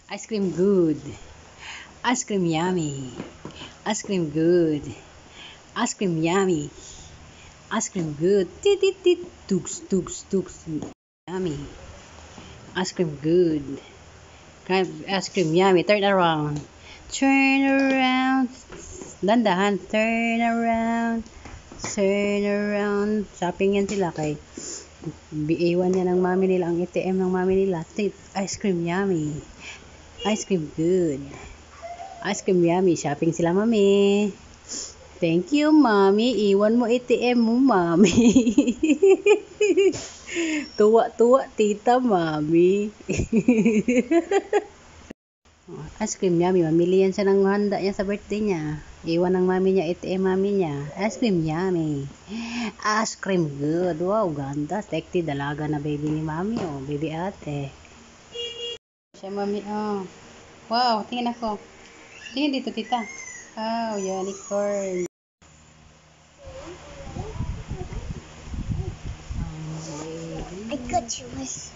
Ice cream good. Ice cream yummy. Ice cream good. Ice cream yummy. Ice cream good. Tit tit tit. Tugs tugs tugs. Yummy. Ice cream good. Ice cream yummy. Turn around. Turn around. Dandahan. Turn around. Turn around. Shopping yan sila kay iwan niya ng mami nila ang ATM ng mami nila. Ice cream yummy. Ice cream good. Ice cream yummy. Shopping sila, mami. Thank you, mami. Iwan mo ATM mo, mami. Tuwa-tuwa, tita, mami. Ice cream yummy. Mamili yan siya ng handa niya sa birthday niya. Iwan ng mami niya ATM mami niya. Ice cream yummy. Ice cream good. Wow, ganda. Sexy dalaga na baby ni mami. Oh, baby ate. Siya mami. Oh. Wow, tingin ako. Tingin dito, tita. Wow, unicorn. I got yours.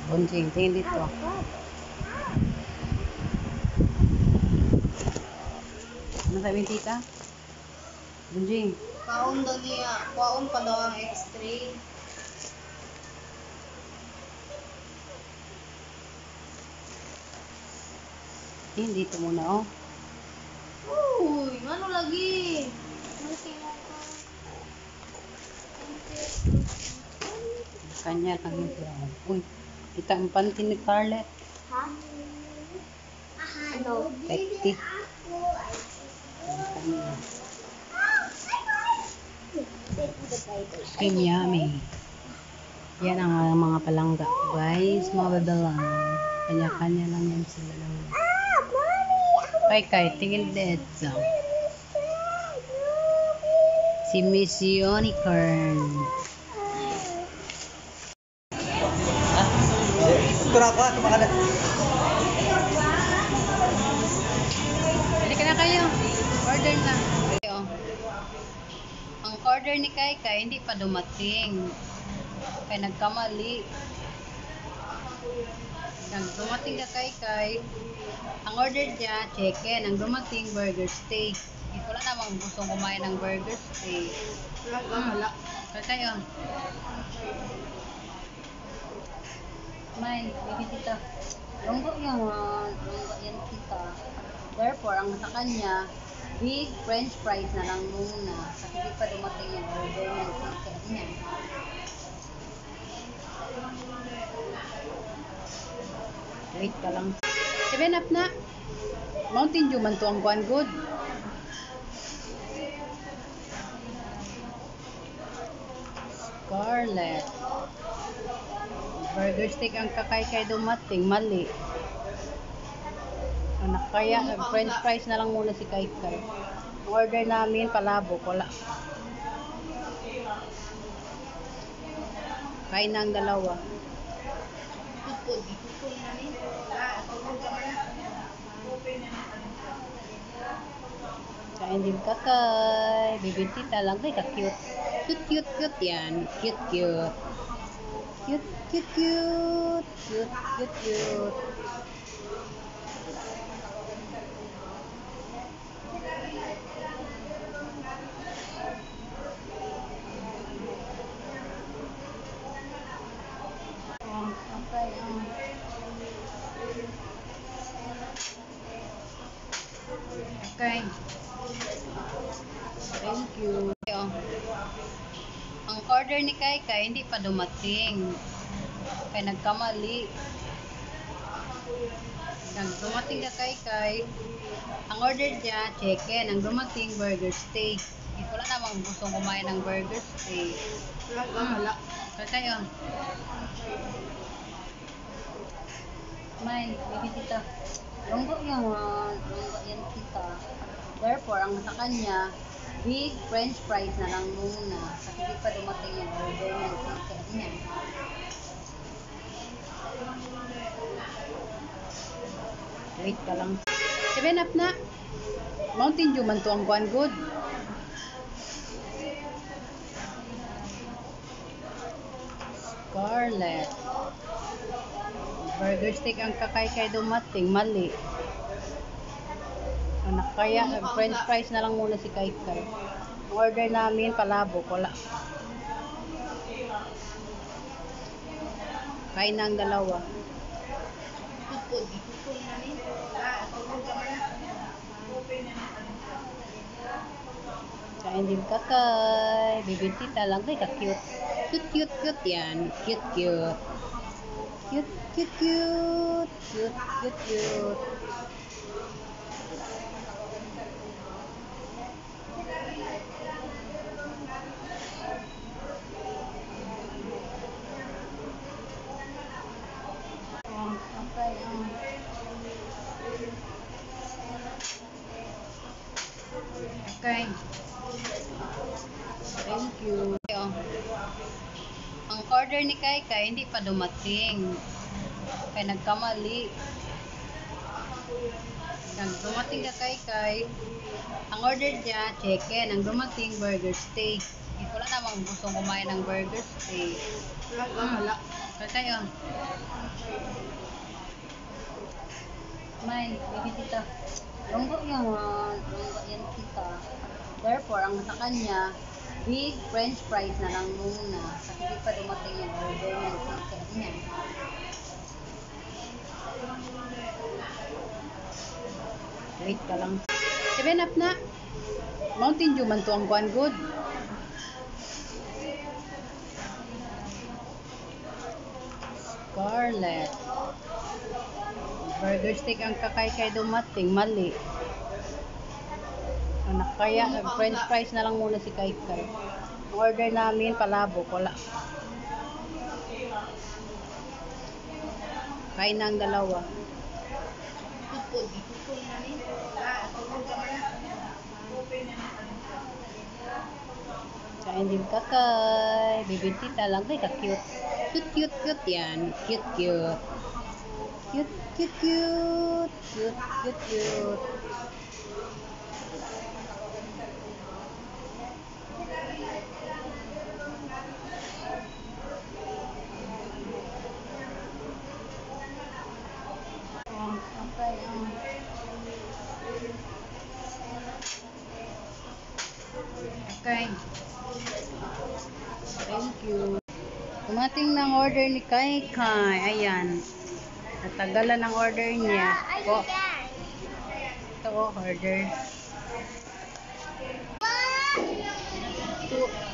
Bunjing, tingin dito. Ano sabihin, tita? Bunjing. Kaon daw niya. Kaon pa daw ang x-ray. Tingin dito muna, oh. Uy, ano lagi? Kanya kami brown. Uy, kita ang panty ni Carlet. Ha? Ano? Sexy. Ice cream yummy. Yan ang mga palangga. Guys, mga babalang. Kanya-kanya lang yan sila lang. Kay, tingin dito. Si Miss Unicorn. Kurang ka, kumakalat. Halika na kayo. Order na. Oh. Ang order ni Kai hindi pa dumating. Kaya nagkamali. Nang dumating ka Kai, ang order niya, chicken. Ang dumating, burger steak. Hindi ko lang namang gustong kumain ng burger steak. Wala. Kaya kayo. May, baby tita. Lunggo yan tita. Therefore, ang sa kanya, big french fries na lang muna. Kasi hindi pa dumating yung order ng ticket niya. Wait ka lang. 7 up na. Mountain Dew man to ang kuan good. Scarlet. Burger steak ang kakay dumating. Mali. Anak kaya, french fries na lang muna si Kai. Order namin palabok. Wala. Kain na ang dalawa. Kain din kakay. Baby tita lang. Ay, ka-cute. Cute yan. Cute. Okay. Thank you. Ang order ni Kai hindi pa dumating. Kaya nagkamali. Nang dumating ka Kai, ang order niya, chicken. Ang dumating, burger steak. Hindi ko lang namang gustong kumain ng burger steak. Wala. Kaya kayo. May, baby tita. Lunggo yan tita. Therefore, ang sa kanya, big french fries na lang muna. Kasi hindi pa dumating yung order ng ticket niya. Wait ka lang. 7 up na. Mountain Dew man to ang kuan good. Scarlett. Burger steak ang kakaykay dumating. Mali. Anak, kaya french fries na lang muna si Kaykay. Ang order namin, palabok. Wala. Kain na ang dalawa. Tupod. Tupod na ni. Tupod ka man. Kain din kakay. Bibintita lang. Ay, ka-cute. Cute yan. Cute. Cute. Oh, okay. Okay. Thank you. Oh. Ang order ni Kaykay hindi pa dumating. Kaya nagkamali. Nang dumating na Kaykay, ang order niya, chicken. Ang dumating, burger steak. Wala namang gustong kumain ng burger steak. Wala. Kaykay, oh. Kumain, bigyan tita. Lunggo yan tita. Therefore, ang sa kanya, big french fries na lang muna. Kasi hindi pa dumating yung order ng chicken niya. Wait ka lang. 7 up na. Mountain Dew man to ang kuan good. Scarlett. Burger steak ang kakaykay dumating. Mali. Anak, kaya french fries na lang muna si Kaykay. Ang order namin, palabok. Wala. Kain na ang dalawa. Tupod. Tupod na ni. Tupod ka man. Kain din kakay. Bibintita lang. Ay, ka-cute. Cute yan. Cute. Oh, okay. Okay. Thank you. Tumating ng order ni Kaykay. Ayan. Natagalan ang order niya. Po. Ito order.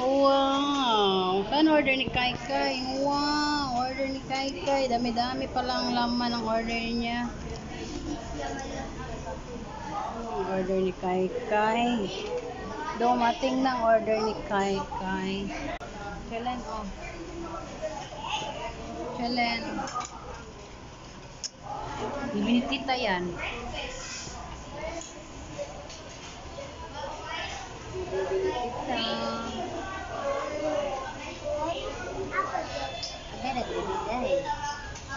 Wow! Saan order ni Kaykay? Wow! Order ni Kaykay. Dami-dami pala ang laman ng order niya. Order ni Kaykay. Dumating ng order ni Kaykay. Chelen, oh. Chelen. Ibinitita yan.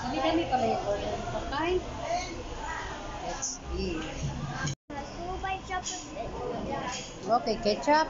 Dami-dami pala yung order ni Kaykay. Let's see. Okay, ketchup.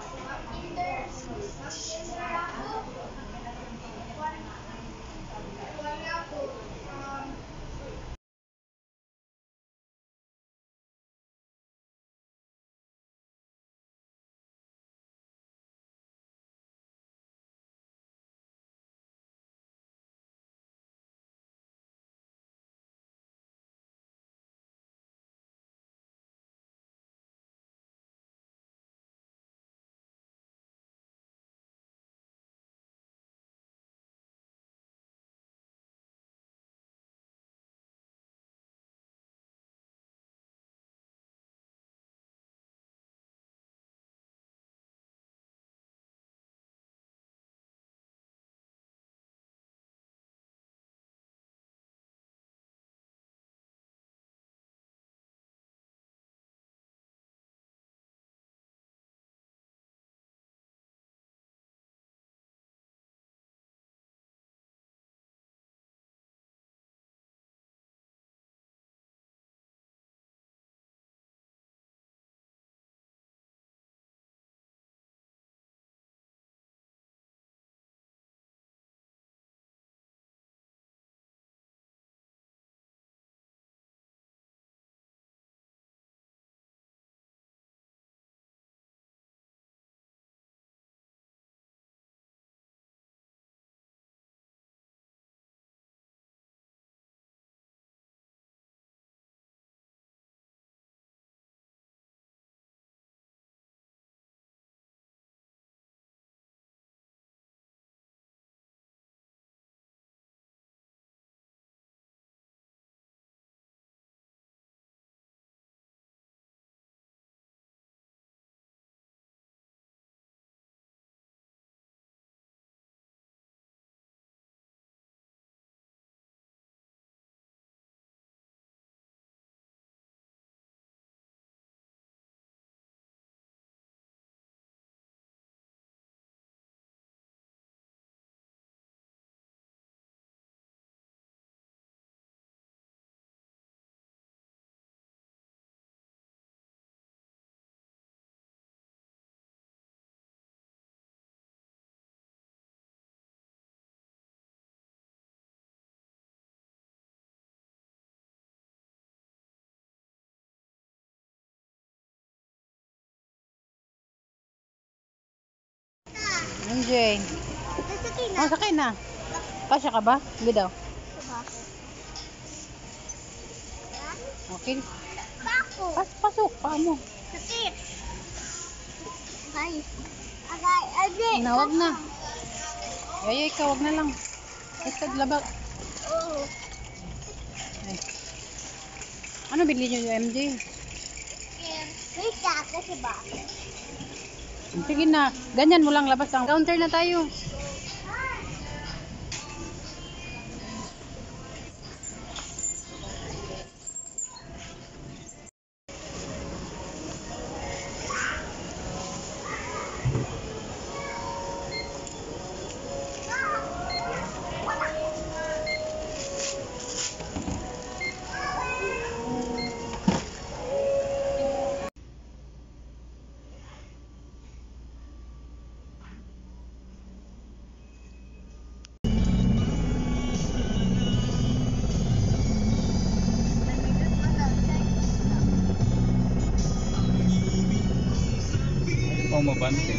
MJ. Nasakay na. Oh, sakay na. Kasya ka ba? Hindi daw. Okay. Pako. Pasok. Paa mo. Sakit. Agay. Agay. Wag na. Ay, ikaw, wag na lang. Basta labag. Oo. Ay. Ano bili niyo yung MJ? Wait ka, kasi ba? Sige na. Ganyan mo lang labas ang counter na tayo. Oh, mabante.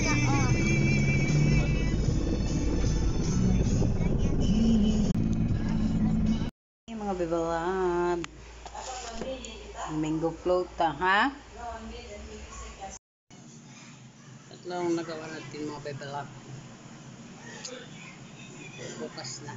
Hey, mga bebalab. Mango float ha? Tatlong nagawa natin mga bebalab. Bukas na.